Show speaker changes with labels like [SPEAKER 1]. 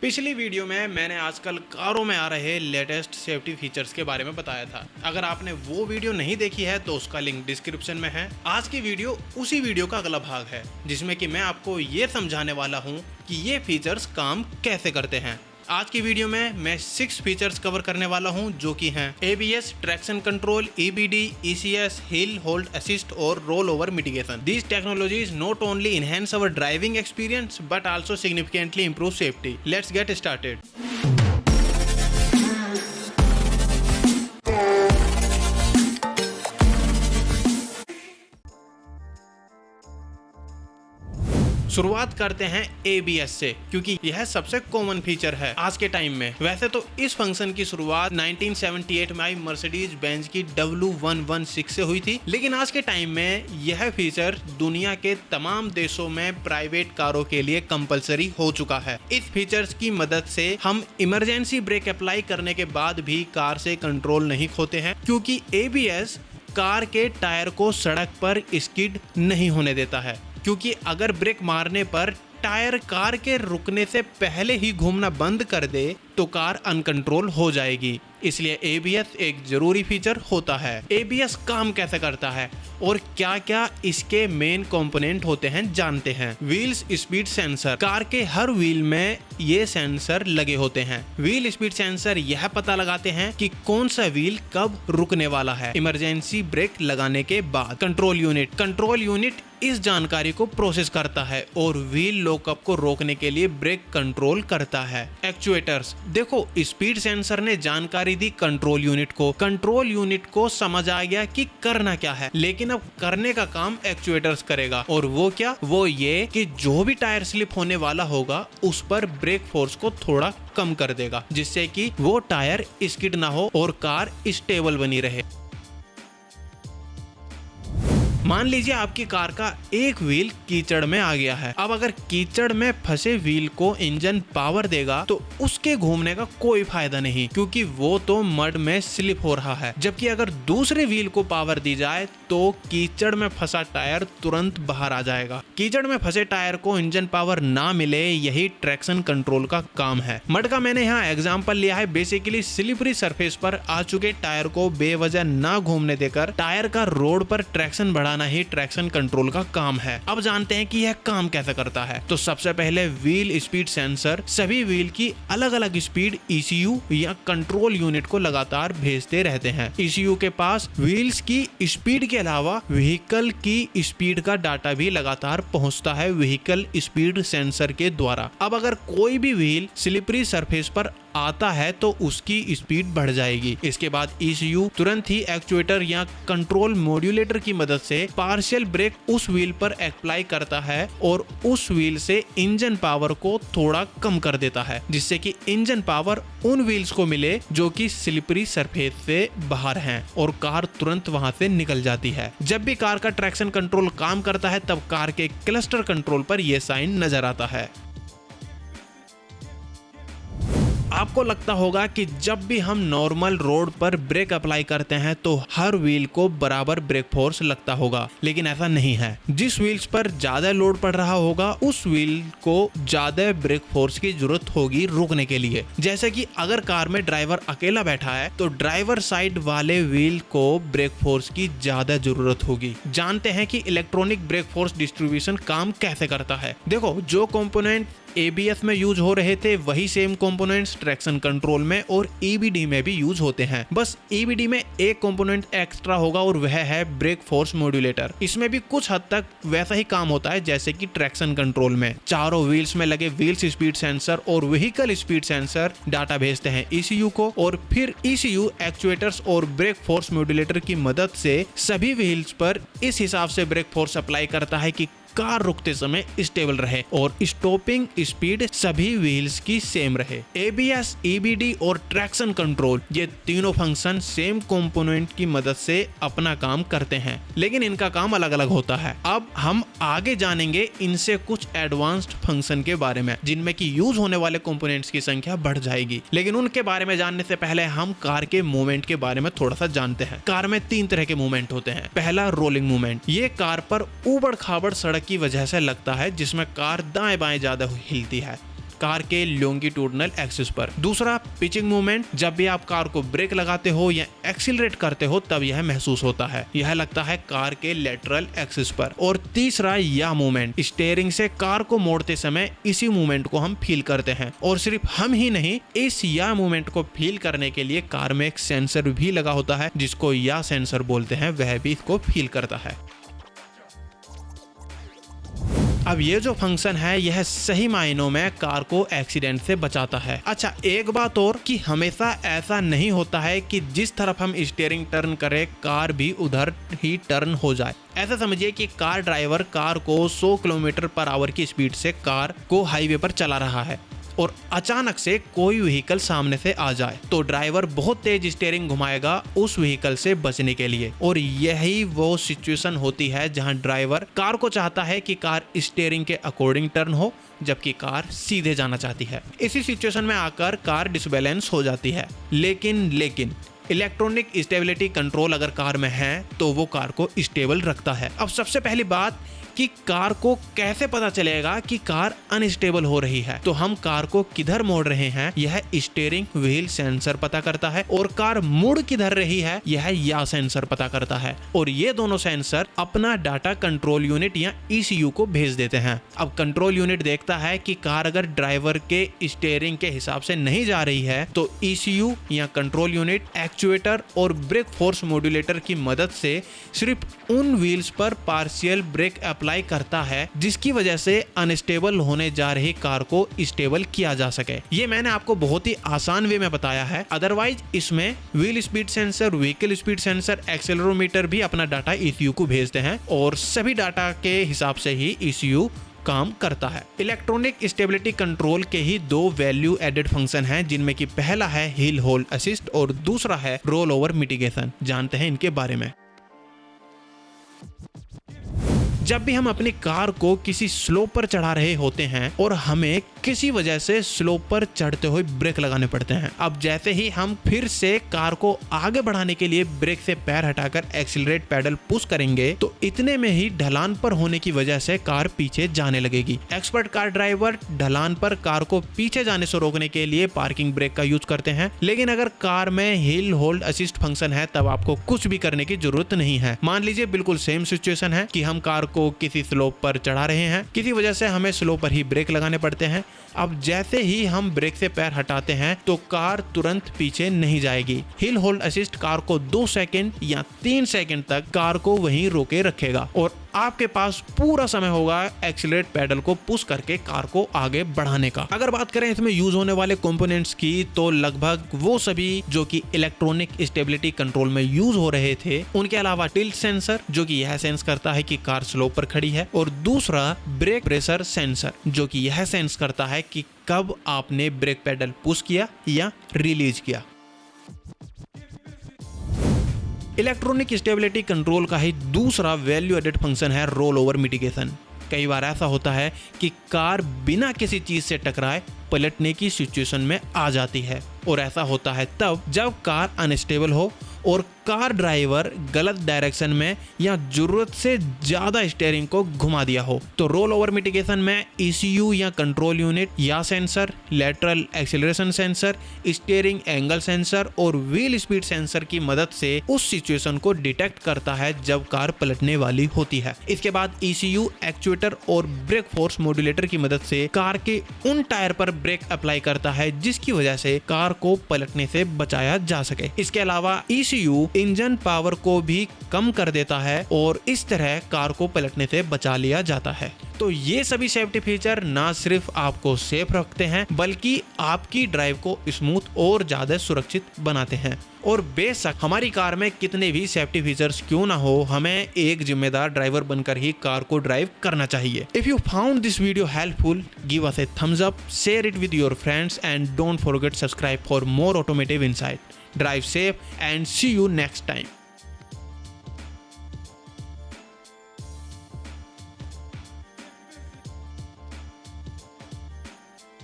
[SPEAKER 1] पिछली वीडियो में मैंने आजकल कारों में आ रहे लेटेस्ट सेफ्टी फीचर्स के बारे में बताया था। अगर आपने वो वीडियो नहीं देखी है तो उसका लिंक डिस्क्रिप्शन में है। आज की वीडियो उसी वीडियो का अगला भाग है जिसमें कि मैं आपको ये समझाने वाला हूँ कि ये फीचर्स काम कैसे करते हैं। आज की वीडियो में मैं 6 फीचर्स कवर करने वाला हूं जो कि हैं ABS, traction control, EBD, ECS, hill hold assist और roll over mitigation. These technologies not only enhance our driving experience but also significantly improve safety. Let's get started. शुरुआत करते हैं ABS से क्योंकि यह सबसे कॉमन फीचर है आज के टाइम में। वैसे तो इस फंक्शन की शुरुआत 1978 में आई मर्सिडीज बेंज की W116 से हुई थी, लेकिन आज के टाइम में यह फीचर दुनिया के तमाम देशों में प्राइवेट कारों के लिए कंपलसरी हो चुका है। इस फीचर्स की मदद से हम इमरजेंसी ब्रेक अप्लाई करने के बाद भी कार से कंट्रोल नहीं खोते हैं क्योंकि ABS कार के टायर को सड़क पर स्किड नहीं होने देता है। क्योंकि अगर ब्रेक मारने पर टायर कार के रुकने से पहले ही घूमना बंद कर दे तो कार अनकंट्रोल हो जाएगी। इसलिए ABS एक जरूरी फीचर होता है। ABS काम कैसे करता है और क्या क्या इसके मेन कंपोनेंट होते हैं जानते हैं। व्हील्स स्पीड सेंसर, कार के हर व्हील में ये सेंसर लगे होते हैं। व्हील स्पीड सेंसर यह पता लगाते हैं कि कौन सा व्हील कब रुकने वाला है इमरजेंसी ब्रेक लगाने के बाद। कंट्रोल यूनिट इस जानकारी को प्रोसेस करता है और व्हील लॉकअप को रोकने के लिए ब्रेक कंट्रोल करता है। एक्चुएटर्स, देखो स्पीड सेंसर ने जानकारी दी कंट्रोल यूनिट को समझ आ गया कि करना क्या है, लेकिन अब करने का काम एक्चुएटर्स करेगा। और वो क्या? वो ये कि जो भी टायर स्लिप होने वाला होगा उस पर ब्रेक फोर्स को थोड़ा कम कर देगा जिससे कि वो टायर स्किड ना हो और कार स्टेबल बनी रहे। मान लीजिए आपकी कार का एक व्हील कीचड़ में आ गया है। अब अगर कीचड़ में फंसे व्हील को इंजन पावर देगा तो उसके घूमने का कोई फायदा नहीं क्योंकि वो तो मड में स्लिप हो रहा है। जबकि अगर दूसरे व्हील को पावर दी जाए तो कीचड़ में फंसा टायर तुरंत बाहर आ जाएगा। कीचड़ में फंसे टायर को इंजन पावर ना मिले, यही ट्रैक्शन कंट्रोल का काम है। मड का मैंने यहाँ एग्जाम्पल लिया है। बेसिकली स्लिपरी सरफेस पर आ चुके टायर को बेवजह ना घूमने देकर टायर का रोड पर ट्रैक्शन बढ़ाना ही ट्रैक्शन कंट्रोल का काम है। अब जानते हैं कि यह काम कैसे करता है। तो सबसे पहले व्हील स्पीड सेंसर सभी व्हील की अलग अलग स्पीड ECU या कंट्रोल यूनिट को लगातार भेजते रहते हैं। ECU के पास व्हील्स की स्पीड के अलावा व्हीकल की स्पीड का डाटा भी लगातार पहुंचता है व्हीकल स्पीड सेंसर के द्वारा। अब अगर कोई भी व्हील स्लिपरी सरफेस पर आता है तो उसकी स्पीड बढ़ जाएगी। इसके बाद ECU तुरंत ही एक्चुएटर या कंट्रोल मॉड्यूलेटर की मदद से पार्शियल ब्रेक उस व्हील पर अप्लाई करता है और उस व्हील से इंजन पावर को थोड़ा कम कर देता है जिससे कि इंजन पावर उन व्हील्स को मिले जो कि स्लिपरी सरफेस से बाहर हैं और कार तुरंत वहां से निकल जाती है। जब भी कार का ट्रैक्शन कंट्रोल काम करता है तब कार के क्लस्टर कंट्रोल पर यह साइन नजर आता है। आपको लगता होगा कि जब भी हम नॉर्मल रोड पर ब्रेक अप्लाई करते हैं तो हर व्हील को बराबर ब्रेक फोर्स लगता होगा, लेकिन ऐसा नहीं है। जिस व्हील्स पर ज्यादा लोड पड़ रहा होगा उस व्हील को ज्यादा ब्रेक फोर्स की जरूरत होगी रुकने के लिए। जैसे कि अगर कार में ड्राइवर अकेला बैठा है तो ड्राइवर साइड वाले व्हील को ब्रेक फोर्स की ज्यादा जरूरत होगी। जानते हैं कि इलेक्ट्रॉनिक ब्रेक फोर्स डिस्ट्रीब्यूशन काम कैसे करता है। देखो, जो कंपोनेंट ABS में यूज हो रहे थे वही सेम कंपोनेंट्स ट्रैक्शन कंट्रोल में और EBD में भी यूज होते हैं। बस EBD में एक कंपोनेंट एक्स्ट्रा होगा और वह है ब्रेक फोर्स मॉड्यूलेटर। इसमें भी कुछ हद तक वैसा ही काम होता है जैसे कि ट्रैक्शन कंट्रोल में। चारों व्हील्स में लगे व्हील्स स्पीड सेंसर और व्हीकल स्पीड सेंसर डाटा भेजते हैं ECU को और फिर ECU एक्चुएटर्स और ब्रेक फोर्स मॉड्यूलेटर की मदद से सभी व्हील्स पर इस हिसाब से ब्रेक फोर्स अप्लाई करता है कि कार रुकते समय स्टेबल रहे और स्टॉपिंग स्पीड सभी व्हील्स की सेम रहे। ABS, EBD और ट्रैक्शन कंट्रोल ये तीनों फंक्शन सेम कंपोनेंट की मदद से अपना काम करते हैं, लेकिन इनका काम अलग अलग होता है। अब हम आगे जानेंगे इनसे कुछ एडवांस्ड फंक्शन के बारे में जिनमें कि यूज होने वाले कंपोनेंट्स की संख्या बढ़ जाएगी, लेकिन उनके बारे में जानने से पहले हम कार के मूवमेंट के बारे में थोड़ा सा जानते हैं। कार में 3 तरह के मूवमेंट होते हैं। पहला रोलिंग मूवमेंट, ये कार पर ऊबड़ खाबड़ सड़क की वजह से लगता है जिसमें कार दाएं बाएं ज्यादा हिलती है। कार के लॉन्गिट्यूडनल एक्सिस पर। दूसरा, पिचिंग मूवमेंट, जब भी आप कार को ब्रेक लगाते हो या एक्सीलरेट करते हो तब यह महसूस होता है, यह लगता है कार के लेटरल एक्सिस पर। और तीसरा, याह मूवमेंट, स्टीयरिंग से कार को मोड़ते समय इसी मूवमेंट को हम फील करते हैं। और सिर्फ हम ही नहीं, इस याह मूवमेंट को फील करने के लिए कार में एक सेंसर भी लगा होता है जिसको याह सेंसर बोलते हैं, वह भी इसको फील करता है। अब ये जो फंक्शन है यह सही मायनों में कार को एक्सीडेंट से बचाता है। अच्छा, एक बात और कि हमेशा ऐसा नहीं होता है कि जिस तरफ हम स्टीयरिंग टर्न करें कार भी उधर ही टर्न हो जाए। ऐसा समझिए कि कार ड्राइवर कार को 100 किलोमीटर पर आवर की स्पीड से कार को हाईवे पर चला रहा है और अचानक से कोई व्हीकल सामने से आ जाए तो ड्राइवर बहुत तेज स्टीयरिंग घुमाएगा उस व्हीकल से बचने के लिए। और यही वो सिचुएशन होती है जहां ड्राइवर कार को चाहता है कि कार स्टीयरिंग के अकॉर्डिंग टर्न हो, जबकि कार सीधे जाना चाहती है। इसी सिचुएशन में आकर कार डिसबैलेंस हो जाती है। लेकिन इलेक्ट्रॉनिक स्टेबिलिटी कंट्रोल अगर कार में है तो वो कार को स्टेबल रखता है। अब सबसे पहली बात कि कार को कैसे पता चलेगा कि कार अनस्टेबल हो रही है, तो हम कार को किधर मोड़ रहे हैं यह स्टीयरिंग व्हील सेंसर पता करता है और कार मुड़ किधर रही है यह याह सेंसर पता करता है। और ये दोनों सेंसर अपना डाटा कंट्रोल यूनिट या ECU को भेज देते हैं। अब कंट्रोल यूनिट देखता है कि कार अगर ड्राइवर के स्टीयरिंग के हिसाब से नहीं जा रही है तो ECU या कंट्रोल यूनिट एक्चुएटर और ब्रेक फोर्स मॉड्यूलेटर की मदद से सिर्फ उन व्हील्स पर पार्शियल ब्रेक अप्लाई करता है जिसकी वजह से अनस्टेबल होने जा रही कार को स्टेबल किया जा सके। ये मैंने आपको बहुत ही आसान वे में बताया है। अदरवाइज इसमें wheel speed sensor, vehicle speed sensor, accelerometer भी अपना डाटा ECU को भेजते हैं और सभी डाटा के हिसाब से ही ECU काम करता है। इलेक्ट्रॉनिक स्टेबिलिटी कंट्रोल के ही दो वैल्यू एडेड फंक्शन हैं, जिनमें कि पहला है हिल होल्ड असिस्ट और दूसरा है रोल ओवर मिटिगेशन। जानते हैं इनके बारे में। जब भी हम अपनी कार को किसी स्लोप पर चढ़ा रहे होते हैं और हमें किसी वजह से स्लोप पर चढ़ते हुए ब्रेक लगाने पड़ते हैं। अब जैसे ही हम फिर से कार को आगे बढ़ाने के लिए ब्रेक से पैर हटाकर एक्सीलरेट पैडल पुश करेंगे तो इतने में ही ढलान पर होने की वजह से कार पीछे जाने लगेगी। एक्सपर्ट कार ड्राइवर ढलान पर कार को पीछे जाने से रोकने के लिए पार्किंग ब्रेक का यूज करते हैं। लेकिन अगर कार में हिल होल्ड असिस्ट फंक्शन है तब आपको कुछ भी करने की जरूरत नहीं है। मान लीजिए बिल्कुल सेम सिचुएशन है कि हम कार को किसी स्लोप पर चढ़ा रहे हैं, किसी वजह से हमें स्लोप पर ही ब्रेक लगाने पड़ते हैं। अब जैसे ही हम ब्रेक से पैर हटाते हैं तो कार तुरंत पीछे नहीं जाएगी। हिल होल्ड असिस्ट कार को 2 सेकंड या 3 सेकंड तक कार को वहीं रोके रखेगा और आपके पास पूरा समय होगा एक्सीलरेट पैडल को पुश करके कार को आगे बढ़ाने का। अगर बात करें इसमें यूज होने वाले कंपोनेंट्स की तो लगभग वो सभी जो कि इलेक्ट्रॉनिक स्टेबिलिटी कंट्रोल में यूज हो रहे थे। उनके अलावा टिल्ट सेंसर जो कि यह सेंस करता है कि कार स्लोप पर खड़ी है और दूसरा ब्रेक प्रेशर सेंसर जो कि यह सेंस करता है कि कब आपने ब्रेक पैडल पुश किया या रिलीज किया। इलेक्ट्रॉनिक स्टेबिलिटी कंट्रोल का ही दूसरा वैल्यू एडेड फंक्शन है रोल ओवर मिटिगेशन। कई बार ऐसा होता है कि कार बिना किसी चीज से टकराए पलटने की सिचुएशन में आ जाती है और ऐसा होता है तब जब कार अनस्टेबल हो और कार ड्राइवर गलत डायरेक्शन में या जरूरत से ज्यादा स्टीयरिंग को घुमा दिया हो। तो रोल ओवर मिटिगेशन में ECU या कंट्रोल यूनिट या sensor, lateral acceleration sensor, steering angle sensor और व्हील स्पीड सेंसर की मदद से उस सिचुएशन को डिटेक्ट करता है जब कार पलटने वाली होती है। इसके बाद ECU, एक्चुएटर और ब्रेक फोर्स मॉड्यूलेटर की मदद से कार के उन टायर पर ब्रेक अप्लाई करता है जिसकी वजह से कार को पलटने से बचाया जा सके। इसके अलावा ECU इंजन पावर को भी कम कर देता है और इस तरह कार को पलटने से बचा लिया जाता है। तो ये सभी सेफ्टी फीचर ना सिर्फ आपको सेफ रखते हैं बल्कि आपकी ड्राइव को स्मूथ और ज्यादा सुरक्षित बनाते हैं। और बेशक हमारी कार में कितने भी सेफ्टी फीचर्स क्यों ना हो, हमें एक जिम्मेदार ड्राइवर बनकर ही कार को ड्राइव करना चाहिए। If you found this video helpful, give us a thumbs up, share it with your friends and don't forget subscribe for more automotive insight. Drive safe and see you next time.